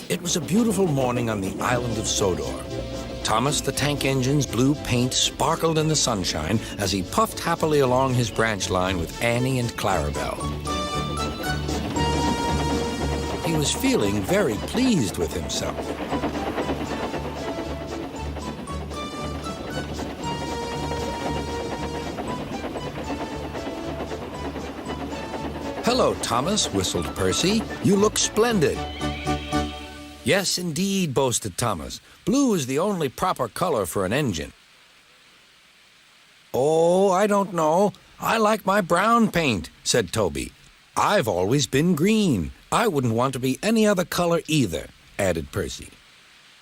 It was a beautiful morning on the island of Sodor. Thomas the tank engine's blue paint sparkled in the sunshine as he puffed happily along his branch line with Annie and Clarabelle. He was feeling very pleased with himself. "Hello, Thomas," whistled Percy. "You look splendid." "Yes, indeed," boasted Thomas. "Blue is the only proper color for an engine." "Oh, I don't know. I like my brown paint," said Toby. "I've always been green. I wouldn't want to be any other color either," added Percy.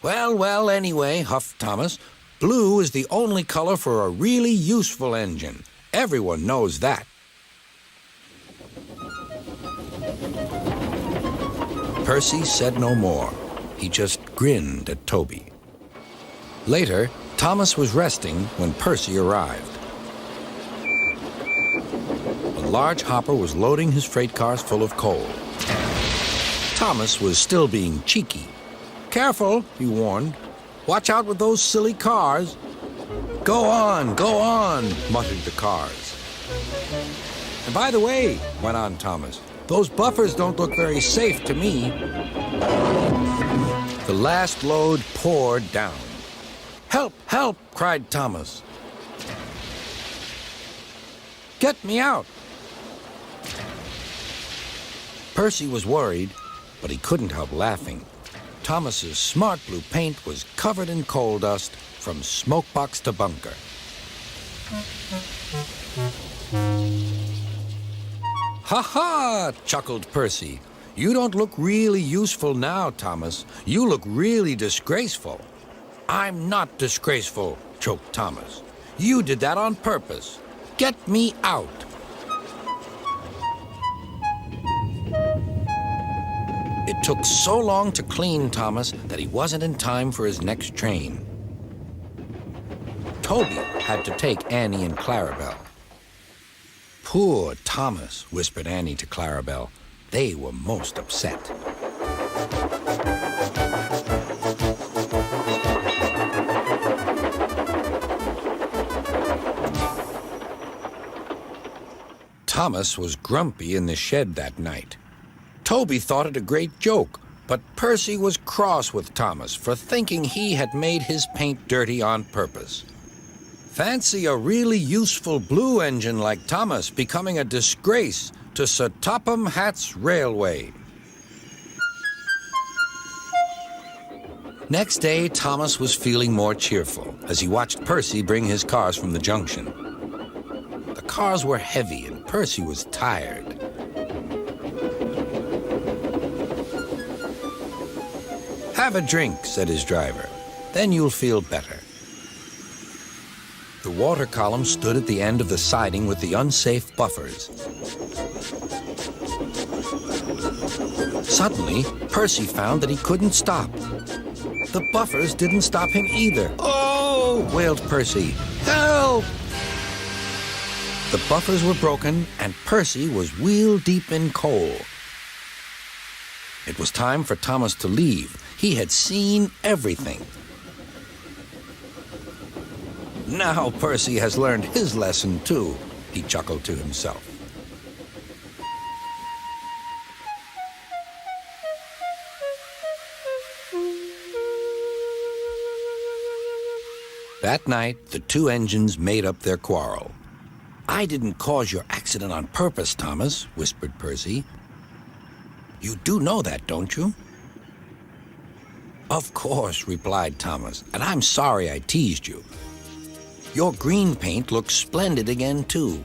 "Well, well, anyway," huffed Thomas, "blue is the only color for a really useful engine. Everyone knows that." Percy said no more. He just grinned at Toby. Later, Thomas was resting when Percy arrived. A large hopper was loading his freight cars full of coal. Thomas was still being cheeky. "Careful," he warned. "Watch out with those silly cars." Go on," muttered the cars. "And by the way," went on Thomas, "those buffers don't look very safe to me." The last load poured down. "Help, help," cried Thomas. "Get me out." Percy was worried, but he couldn't help laughing. Thomas's smart blue paint was covered in coal dust from smokebox to bunker. "Ha ha!" chuckled Percy. "You don't look really useful now, Thomas. You look really disgraceful." "I'm not disgraceful," choked Thomas. "You did that on purpose. Get me out." It took so long to clean Thomas that he wasn't in time for his next train. Toby had to take Annie and Clarabelle. "Poor Thomas," whispered Annie to Clarabelle. They were most upset. Thomas was grumpy in the shed that night. Toby thought it a great joke, but Percy was cross with Thomas for thinking he had made his paint dirty on purpose. Fancy a really useful blue engine like Thomas becoming a disgrace to Sir Topham Hatt's railway. Next day, Thomas was feeling more cheerful as he watched Percy bring his cars from the junction. The cars were heavy and Percy was tired. "Have a drink," said his driver. "Then you'll feel better." The water column stood at the end of the siding with the unsafe buffers. Suddenly, Percy found that he couldn't stop. The buffers didn't stop him either. "Oh!" wailed Percy. "Help!" The buffers were broken, and Percy was wheel-deep in coal. It was time for Thomas to leave. He had seen everything. "Now Percy has learned his lesson, too," he chuckled to himself. That night, the two engines made up their quarrel. "I didn't cause your accident on purpose, Thomas," whispered Percy. "You do know that, don't you?" "Of course," replied Thomas, "and I'm sorry I teased you. Your green paint looks splendid again, too.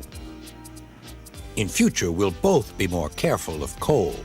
In future, we'll both be more careful of coal."